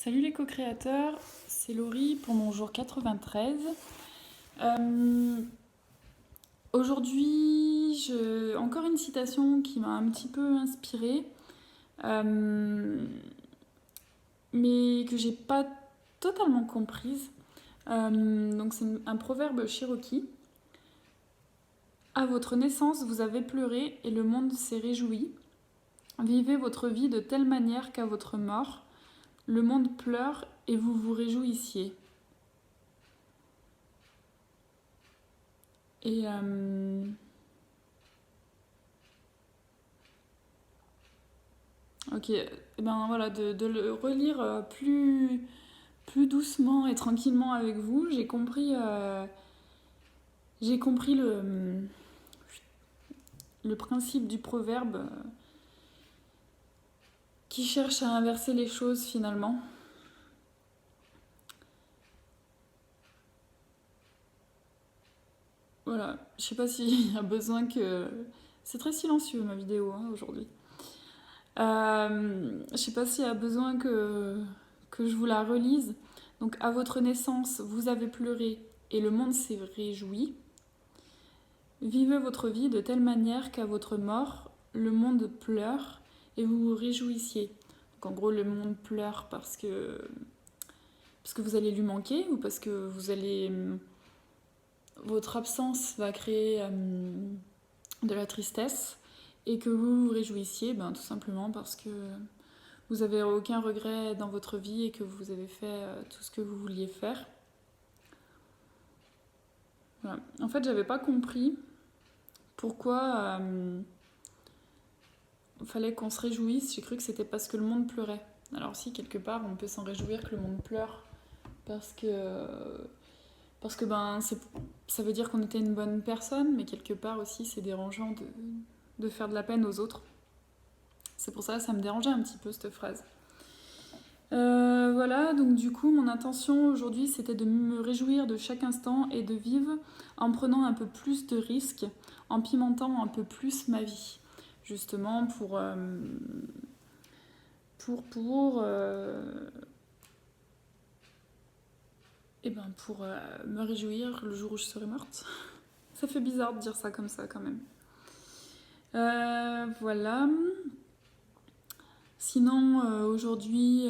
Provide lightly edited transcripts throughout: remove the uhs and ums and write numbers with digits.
Salut les co-créateurs, c'est Laurie pour mon jour 93. Euh, Aujourd'hui, encore une citation qui m'a un petit peu inspirée, euh, mais que j'ai pas totalement comprise. Donc c'est un proverbe cherokee. À votre naissance, vous avez pleuré et le monde s'est réjoui. Vivez votre vie de telle manière qu'à votre mort, le monde pleure et vous vous réjouissiez. Et ok, et ben voilà, de le relire plus doucement et tranquillement avec vous, j'ai compris le principe du proverbe qui cherche à inverser les choses finalement. Voilà, je sais pas s'il y a besoin que... C'est très silencieux ma vidéo hein, aujourd'hui. Je sais pas s'il y a besoin que je vous la relise. Donc à votre naissance, vous avez pleuré et le monde s'est réjoui. Vivez votre vie de telle manière qu'à votre mort, le monde pleure et vous vous réjouissiez. Donc en gros, le monde pleure parce que vous allez lui manquer ou parce que votre absence va créer de la tristesse et que vous vous réjouissiez tout simplement parce que vous n'avez aucun regret dans votre vie et que vous avez fait tout ce que vous vouliez faire. Voilà. En fait, j'avais pas compris pourquoi fallait qu'on se réjouisse. J'ai cru que c'était parce que le monde pleurait. Alors si, quelque part, on peut s'en réjouir que le monde pleure parce que ça veut dire qu'on était une bonne personne, mais quelque part aussi c'est dérangeant de faire de la peine aux autres. C'est pour ça que ça me dérangeait un petit peu cette phrase. Voilà, donc du coup, mon intention aujourd'hui, c'était de me réjouir de chaque instant et de vivre en prenant un peu plus de risques, en pimentant un peu plus ma vie, justement pour me réjouir le jour où je serai morte. Ça fait bizarre de dire ça comme ça quand même. Voilà. Sinon, aujourd'hui,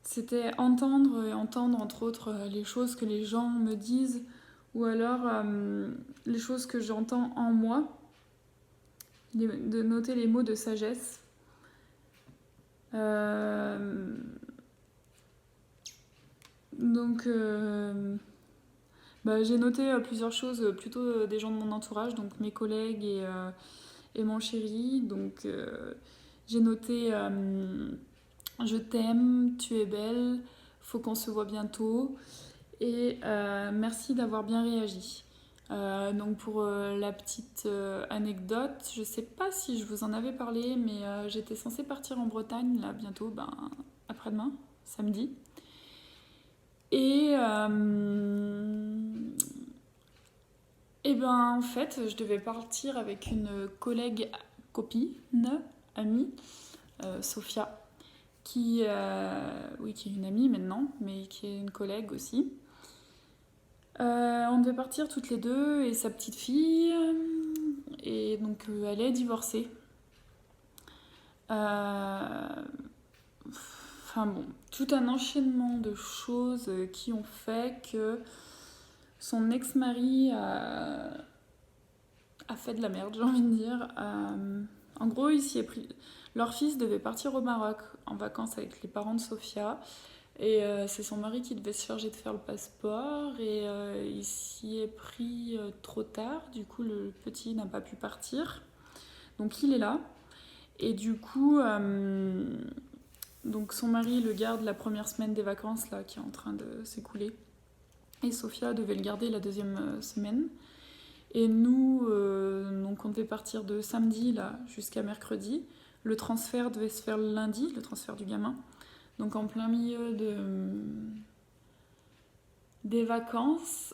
c'était entendre entre autres les choses que les gens me disent ou alors les choses que j'entends en moi, de noter les mots de sagesse. Donc, j'ai noté plusieurs choses, plutôt des gens de mon entourage, donc mes collègues et mon chéri. Donc, j'ai noté je t'aime, tu es belle, faut qu'on se voit bientôt et merci d'avoir bien réagi. Donc pour la petite anecdote, je sais pas si je vous en avais parlé, mais j'étais censée partir en Bretagne là bientôt, après-demain, samedi. Et en fait, je devais partir avec une collègue, copine, amie, Sophia, qui est une amie maintenant, mais qui est une collègue aussi. On devait partir toutes les deux et sa petite fille, et donc elle est divorcée. Enfin bon, tout un enchaînement de choses qui ont fait que son ex-mari a fait de la merde, j'ai envie de dire. En gros, il s'y est pris. Leur fils devait partir au Maroc en vacances avec les parents de Sophia. Et c'est son mari qui devait se charger de faire le passeport. Et il s'y est pris trop tard. Du coup, le petit n'a pas pu partir. Donc il est là. Et du coup, donc son mari le garde la première semaine des vacances là, qui est en train de s'écouler. Et Sophia devait le garder la deuxième semaine. Et nous, donc on devait partir de samedi là jusqu'à mercredi. Le transfert devait se faire le lundi, le transfert du gamin. Donc en plein milieu des vacances.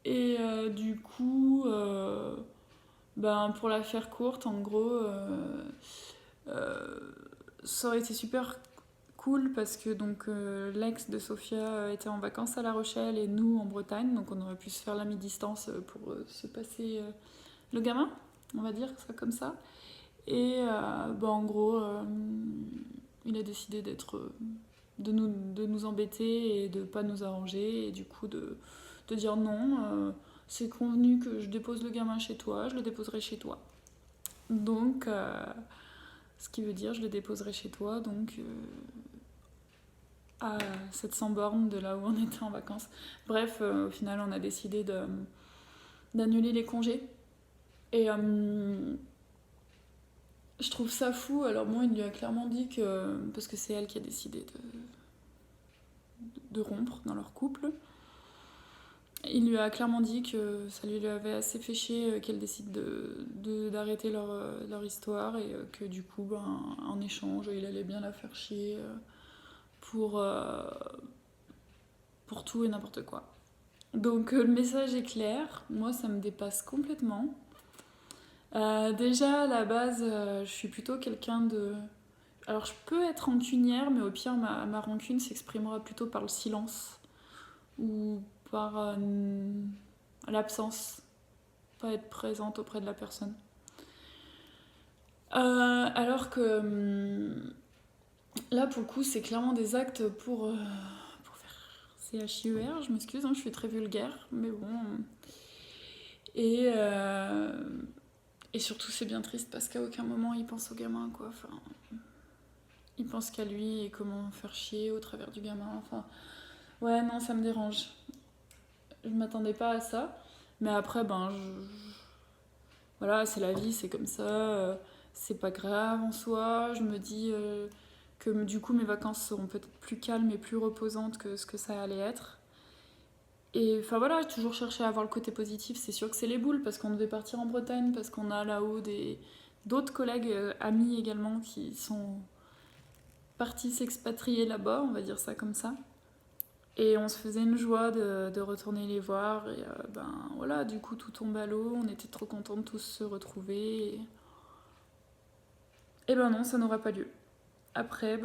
Et du coup, pour la faire courte, en gros, ça aurait été super cool parce que donc l'ex de Sophia était en vacances à La Rochelle et nous en Bretagne, donc on aurait pu se faire la mi-distance pour se passer le gamin, on va dire ça comme ça. Et en gros, il a décidé de nous embêter et de pas nous arranger et du coup de dire non, c'est convenu que je dépose le gamin chez toi, je le déposerai chez toi. Donc, ce qui veut dire je le déposerai chez toi, donc à 700 bornes de là où on était en vacances. Bref, au final, on a décidé d'annuler les congés. Et je trouve ça fou. Alors bon, il lui a clairement dit que... Parce que c'est elle qui a décidé de rompre dans leur couple. Il lui a clairement dit que ça lui avait assez fait chier qu'elle décide d'arrêter leur histoire et que du coup, en échange, il allait bien la faire chier pour tout et n'importe quoi. Donc le message est clair, moi ça me dépasse complètement. Déjà à la base, je suis plutôt quelqu'un de... Alors je peux être rancunière, mais au pire ma rancune s'exprimera plutôt par le silence ou par l'absence, pas être présente auprès de la personne. Alors que là pour le coup c'est clairement des actes pour faire CHIER, je m'excuse, hein, je suis très vulgaire, mais bon. Et surtout c'est bien triste parce qu'à aucun moment il pense au gamin, quoi. Enfin, il pense qu'à lui et comment faire chier au travers du gamin. Enfin, ouais, non, ça me dérange. Je m'attendais pas à ça. Mais après, voilà, c'est la vie, c'est comme ça. C'est pas grave en soi. Je me dis que du coup, mes vacances seront peut-être plus calmes et plus reposantes que ce que ça allait être. Et enfin voilà, j'ai toujours cherché à avoir le côté positif. C'est sûr que c'est les boules parce qu'on devait partir en Bretagne, parce qu'on a là-haut d'autres collègues, amis également, qui sont partis s'expatrier là-bas, on va dire ça comme ça. Et on se faisait une joie de retourner les voir. Et voilà, du coup tout tombe à l'eau. On était trop contents de tous se retrouver. Et non, ça n'aura pas lieu. Après,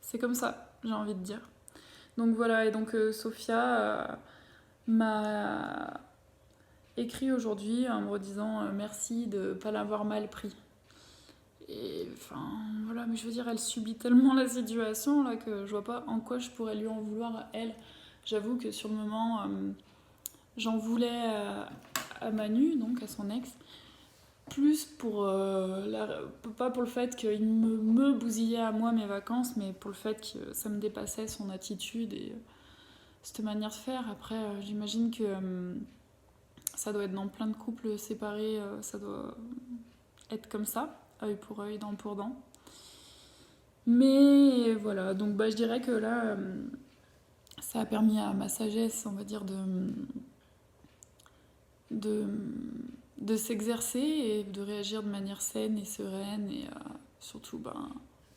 c'est comme ça, j'ai envie de dire. Donc voilà, et donc Sophia m'a écrit aujourd'hui en me redisant merci de ne pas l'avoir mal pris. Et enfin, voilà, mais je veux dire, elle subit tellement la situation là que je vois pas en quoi je pourrais lui en vouloir à elle. J'avoue que sur le moment, j'en voulais à Manu, donc à son ex, plus pour pas pour le fait qu'il me bousillait à moi mes vacances, mais pour le fait que ça me dépassait son attitude et cette manière de faire. Après, j'imagine que ça doit être dans plein de couples séparés, ça doit être comme ça, œil pour œil, dent pour dent. Mais voilà, donc je dirais que là, ça a permis à ma sagesse, on va dire, de s'exercer et de réagir de manière saine et sereine et surtout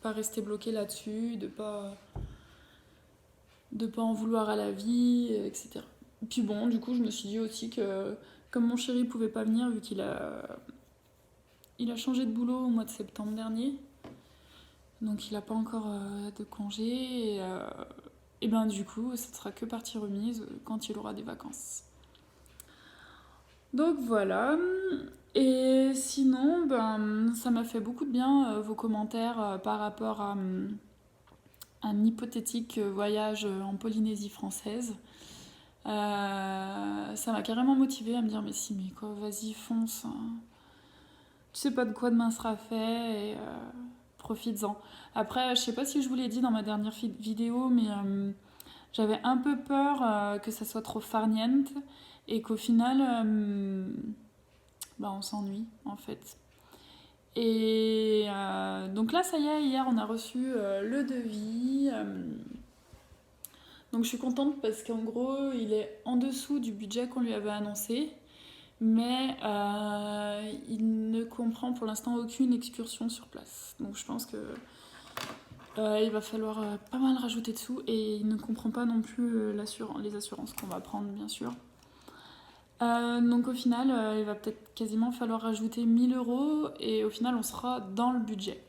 pas rester bloqué là-dessus, de pas en vouloir à la vie, etc. Et puis bon, du coup, je me suis dit aussi que comme mon chéri pouvait pas venir vu qu'il a changé de boulot au mois de septembre dernier, donc il a pas encore de congé et du coup, ça ne sera que partie remise quand il aura des vacances. Donc voilà. Et sinon, ça m'a fait beaucoup de bien vos commentaires par rapport à un hypothétique voyage en Polynésie française. Ça m'a carrément motivée à me dire mais quoi, vas-y, fonce. Tu sais pas de quoi demain sera fait et profites-en. Après, je sais pas si je vous l'ai dit dans ma dernière vidéo, mais j'avais un peu peur que ça soit trop farniente et qu'au final, on s'ennuie en fait. Et donc là, ça y est, hier on a reçu le devis. Donc je suis contente parce qu'en gros, il est en dessous du budget qu'on lui avait annoncé. Mais il ne comprend pour l'instant aucune excursion sur place. Donc je pense que il va falloir pas mal rajouter de sous et il ne comprend pas non plus les assurances qu'on va prendre, bien sûr. Donc au final, il va peut-être quasiment falloir rajouter 1 000 € et au final, on sera dans le budget.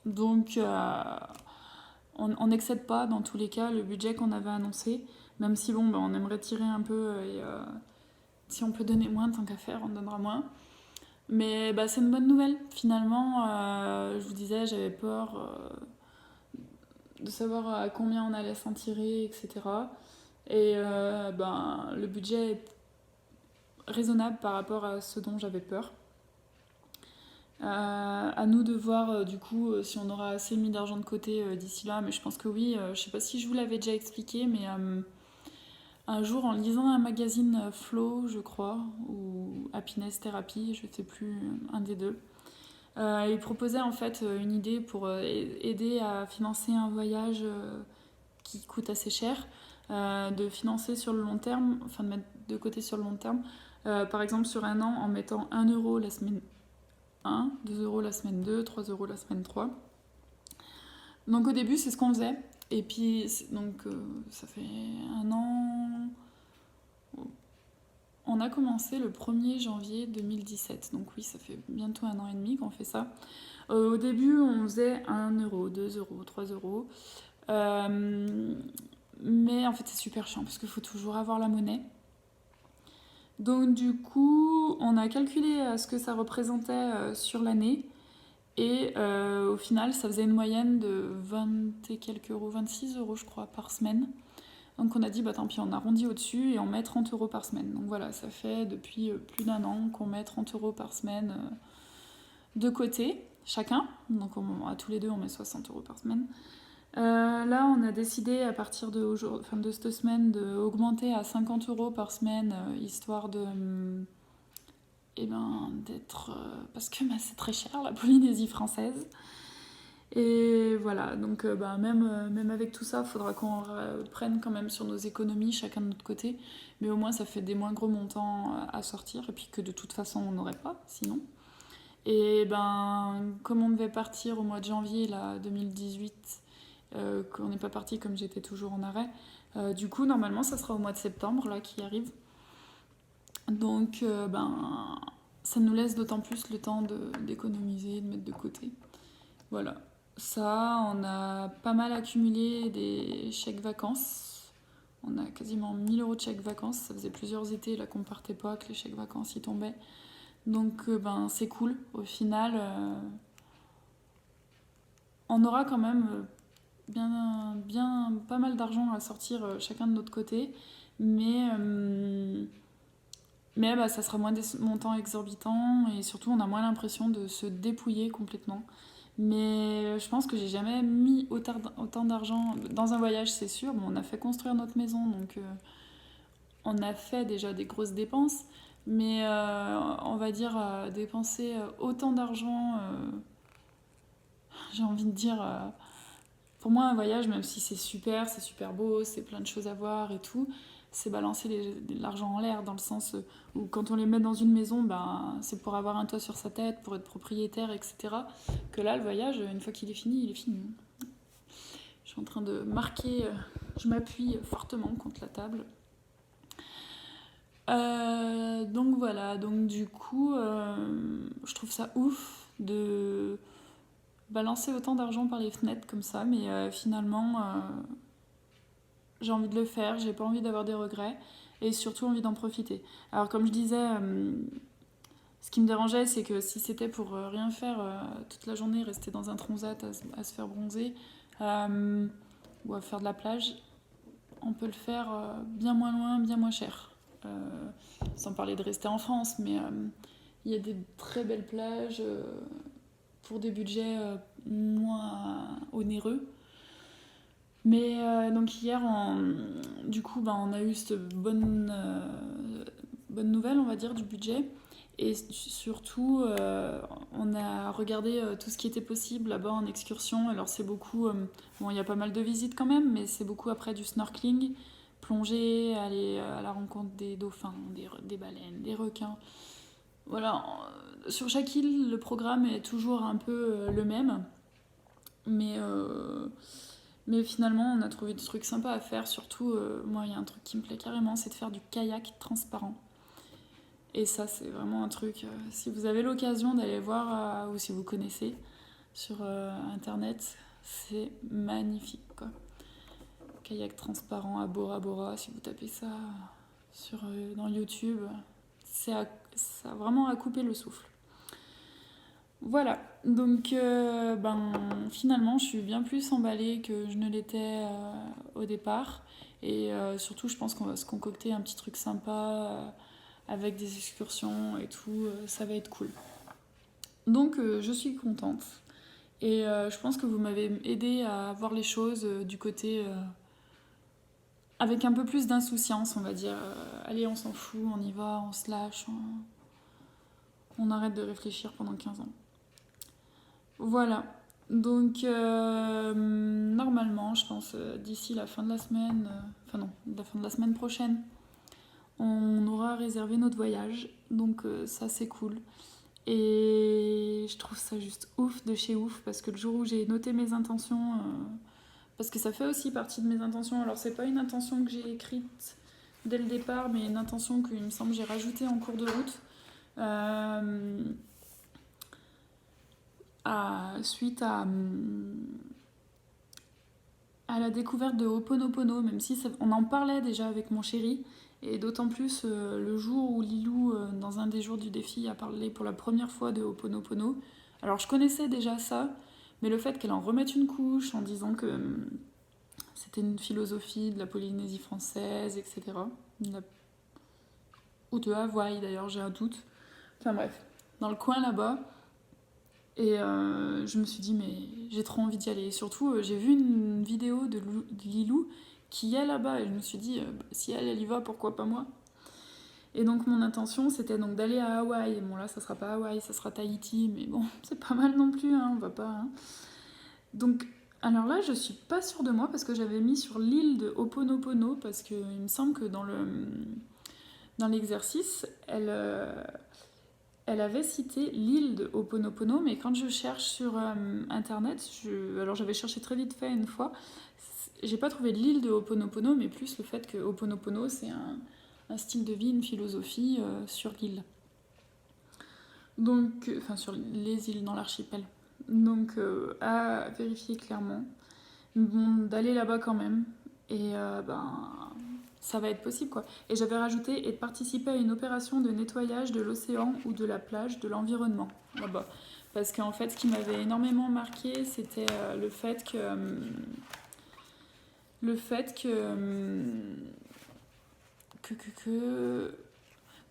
Donc, on n'excède pas dans tous les cas le budget qu'on avait annoncé, même si bon, on aimerait tirer un peu et si on peut donner moins, tant qu'à faire, on donnera moins. Mais c'est une bonne nouvelle. Finalement, je vous disais, j'avais peur de savoir à combien on allait s'en tirer, etc. Et le budget est raisonnable par rapport à ce dont j'avais peur. À nous de voir du coup si on aura assez mis d'argent de côté d'ici là, mais je pense que oui. Je sais pas si je vous l'avais déjà expliqué, mais un jour en lisant un magazine Flow, je crois, ou Happiness Therapy, je sais plus, un des deux, il proposait en fait une idée pour aider à financer un voyage qui coûte assez cher, de financer sur le long terme, enfin de mettre de côté sur le long terme, par exemple sur un an en mettant 1 € la semaine 1, 2 € la semaine 2, 3 € la semaine 3. Donc au début c'est ce qu'on faisait, et puis donc ça fait un an. On a commencé le 1er janvier 2017, donc oui, ça fait bientôt 1 an et demi qu'on fait ça. Au début, on faisait 1 €, 2 €, 3 €. Mais en fait, c'est super chiant parce qu'il faut toujours avoir la monnaie. Donc du coup, on a calculé ce que ça représentait sur l'année. Et au final, ça faisait une moyenne de 20 et quelques euros, 26 € je crois, par semaine. Donc on a dit, tant pis, on arrondit au-dessus et on met 30 € par semaine. Donc voilà, ça fait depuis plus d'1 an qu'on met 30 € par semaine de côté, chacun. Donc à tous les deux, on met 60 € par semaine. Là, on a décidé à partir de cette semaine d'augmenter à 50 € par semaine, histoire de... d'être... parce que c'est très cher, la Polynésie française. Et voilà, donc même avec tout ça, il faudra qu'on prenne quand même sur nos économies, chacun de notre côté. Mais au moins, ça fait des moins gros montants à sortir, et puis que de toute façon, on n'aurait pas, sinon. Et comme on devait partir au mois de janvier là, 2018, qu'on n'est pas parti comme j'étais toujours en arrêt, du coup, normalement, ça sera au mois de septembre là, qui arrive. Donc, ça nous laisse d'autant plus le temps d'économiser, de mettre de côté. Voilà. Ça, on a pas mal accumulé des chèques vacances. On a quasiment 1000 € de chèques vacances. Ça faisait plusieurs étés là qu'on partait pas, que les chèques vacances y tombaient. Donc c'est cool. Au final, on aura quand même bien pas mal d'argent à sortir chacun de notre côté. Mais ça sera moins des montants exorbitants et surtout on a moins l'impression de se dépouiller complètement. Mais je pense que j'ai jamais mis autant d'argent dans un voyage, c'est sûr. Bon, on a fait construire notre maison, donc on a fait déjà des grosses dépenses. Mais on va dire dépenser autant d'argent, j'ai envie de dire... pour moi, un voyage, même si c'est super beau, c'est plein de choses à voir et tout, c'est balancer l'argent en l'air, dans le sens où quand on les met dans une maison, c'est pour avoir un toit sur sa tête, pour être propriétaire, etc. Que là, le voyage, une fois qu'il est fini, il est fini. Je suis en train de marquer, je m'appuie fortement contre la table. Donc voilà, donc du coup, je trouve ça ouf de balancer autant d'argent par les fenêtres comme ça, mais finalement... j'ai envie de le faire, j'ai pas envie d'avoir des regrets et surtout envie d'en profiter. Alors comme je disais, ce qui me dérangeait, c'est que si c'était pour rien faire toute la journée, rester dans un transat à se faire bronzer ou à faire de la plage, on peut le faire bien moins loin, bien moins cher. Sans parler de rester en France, mais il y a des très belles plages pour des budgets moins onéreux. Mais donc hier, du coup, on a eu cette bonne nouvelle, on va dire, du budget. Et surtout, on a regardé tout ce qui était possible là-bas en excursion. Alors c'est beaucoup... il y a pas mal de visites quand même, mais c'est beaucoup après du snorkeling, plonger, aller à la rencontre des dauphins, des baleines, des requins. Voilà, sur chaque île, le programme est toujours un peu le même. Mais finalement, on a trouvé des trucs sympas à faire. Surtout, moi, il y a un truc qui me plaît carrément, c'est de faire du kayak transparent. Et ça, c'est vraiment un truc... si vous avez l'occasion d'aller voir, ou si vous connaissez, sur internet. C'est magnifique, quoi. Kayak transparent à Bora Bora, si vous tapez ça dans YouTube, ça a vraiment à couper le souffle. Voilà, donc finalement je suis bien plus emballée que je ne l'étais au départ. Et surtout je pense qu'on va se concocter un petit truc sympa avec des excursions et tout, ça va être cool. Donc je suis contente. Et je pense que vous m'avez aidé à voir les choses du côté avec un peu plus d'insouciance, on va dire. Allez, on s'en fout, on y va, on se lâche, on arrête de réfléchir pendant 15 ans. Voilà. Donc, normalement, je pense, d'ici la fin de la semaine, la fin de la semaine prochaine, on aura réservé notre voyage. Donc, ça, c'est cool. Et je trouve ça juste ouf de chez ouf, parce que le jour où j'ai noté mes intentions, parce que ça fait aussi partie de mes intentions, alors c'est pas une intention que j'ai écrite dès le départ, mais une intention qu'il me semble j'ai rajoutée en cours de route, suite à la découverte de Ho'oponopono, même si on en parlait déjà avec mon chéri, et d'autant plus le jour où Lilou, dans un des jours du défi, a parlé pour la première fois de Ho'oponopono. Alors je connaissais déjà ça, mais le fait qu'elle en remette une couche en disant que c'était une philosophie de la Polynésie française, etc. Ou de Hawaï d'ailleurs, j'ai un doute. Enfin bref, dans le coin là-bas. Et je me suis dit, mais j'ai trop envie d'y aller. Et surtout, j'ai vu une vidéo de Lilou qui est là-bas. Et je me suis dit, si elle y va, pourquoi pas moi? Et donc mon intention, c'était donc d'aller à Hawaï. Bon là, ça sera pas Hawaï, ça sera Tahiti. Mais bon, c'est pas mal non plus, hein, on va pas... Hein. Donc, alors là, je suis pas sûre de moi parce que j'avais mis sur l'île de Ho'oponopono parce qu'il me semble que dans l'exercice, elle avait cité l'île de Ho'oponopono, mais quand je cherche sur internet, alors j'avais cherché très vite fait une fois, j'ai pas trouvé l'île de Ho'oponopono, mais plus le fait que Ho'oponopono c'est un style de vie, une philosophie sur l'île. Donc, enfin sur les îles dans l'archipel. Donc à vérifier clairement. Bon, d'aller là-bas quand même. Et ça va être possible quoi. Et j'avais rajouté et de participer à une opération de nettoyage de l'océan ou de la plage, de l'environnement là-bas. Parce qu'en fait, ce qui m'avait énormément marqué, c'était le fait que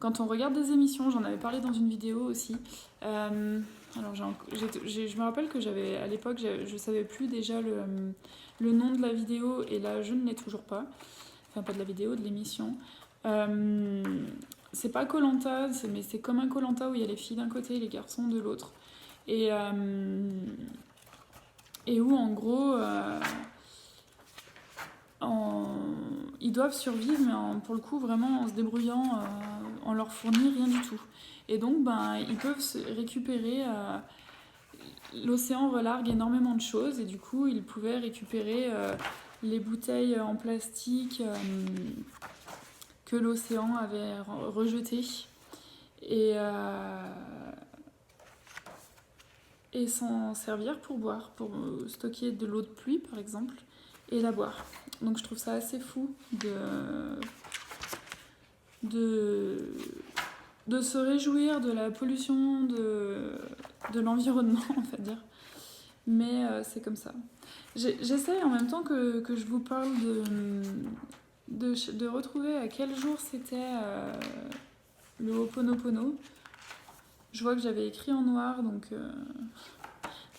quand on regarde des émissions, j'en avais parlé dans une vidéo aussi. Alors je me rappelle que à l'époque, je savais plus déjà le nom de la vidéo et là, je ne l'ai toujours pas. Enfin, pas de la vidéo, de l'émission. C'est pas Koh-Lanta, mais c'est comme un Koh-Lanta où il y a les filles d'un côté et les garçons de l'autre. Et où, en gros, ils doivent survivre, mais pour le coup, vraiment en se débrouillant, en leur fournit rien du tout. Et donc, ils peuvent se récupérer... l'océan relargue énormément de choses, et du coup, ils pouvaient récupérer... les bouteilles en plastique que l'océan avait rejetées et s'en servir pour boire, pour stocker de l'eau de pluie par exemple et la boire. Donc je trouve ça assez fou de se réjouir de la pollution de l'environnement, on va dire. Mais c'est comme ça. J'essaie en même temps que je vous parle de retrouver à quel jour c'était le Ho'oponopono. Je vois que j'avais écrit en noir, donc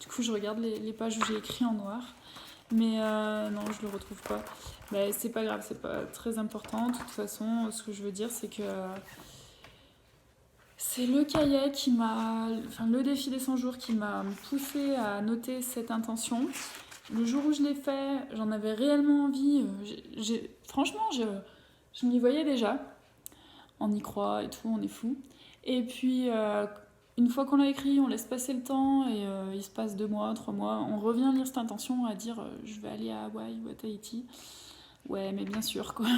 du coup je regarde les pages où j'ai écrit en noir. Mais non, je le retrouve pas. Mais c'est pas grave, c'est pas très important. De toute façon, ce que je veux dire, c'est que c'est le kayak qui le défi des 100 jours qui m'a poussé à noter cette intention. Le jour où je l'ai fait, j'en avais réellement envie. Franchement, je m'y voyais déjà. On y croit et tout, on est fou. Et puis, une fois qu'on l'a écrit, on laisse passer le temps et il se passe 2 mois, 3 mois. On revient lire cette intention à dire je vais aller à Hawaï ou à Tahiti. Ouais, mais bien sûr, quoi.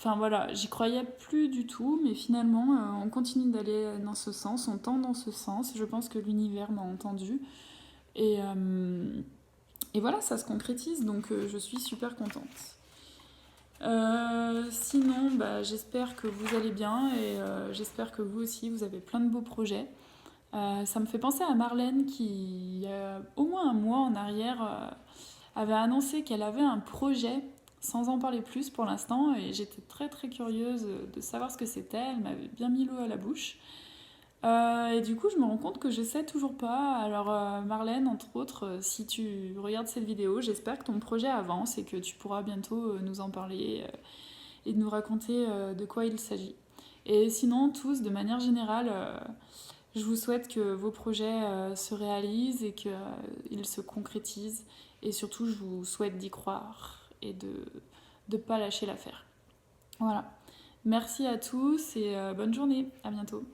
Enfin voilà, j'y croyais plus du tout, mais finalement, on continue d'aller dans ce sens, on tend dans ce sens. Je pense que l'univers m'a entendu. Et, euh, et voilà, ça se concrétise, donc je suis super contente. Sinon, bah, j'espère que vous allez bien et j'espère que vous aussi, vous avez plein de beaux projets. Ça me fait penser à Marlène qui, il y a au moins un mois en arrière, avait annoncé qu'elle avait un projet, sans en parler plus pour l'instant, et j'étais très très curieuse de savoir ce que c'était. Elle m'avait bien mis l'eau à la bouche. Et du coup, je me rends compte que je sais toujours pas. Alors, Marlène, entre autres, si tu regardes cette vidéo, j'espère que ton projet avance et que tu pourras bientôt nous en parler et nous raconter de quoi il s'agit. Et sinon, tous, de manière générale, je vous souhaite que vos projets se réalisent et qu'ils se concrétisent. Et surtout, je vous souhaite d'y croire et de ne pas lâcher l'affaire. Voilà. Merci à tous et bonne journée. À bientôt.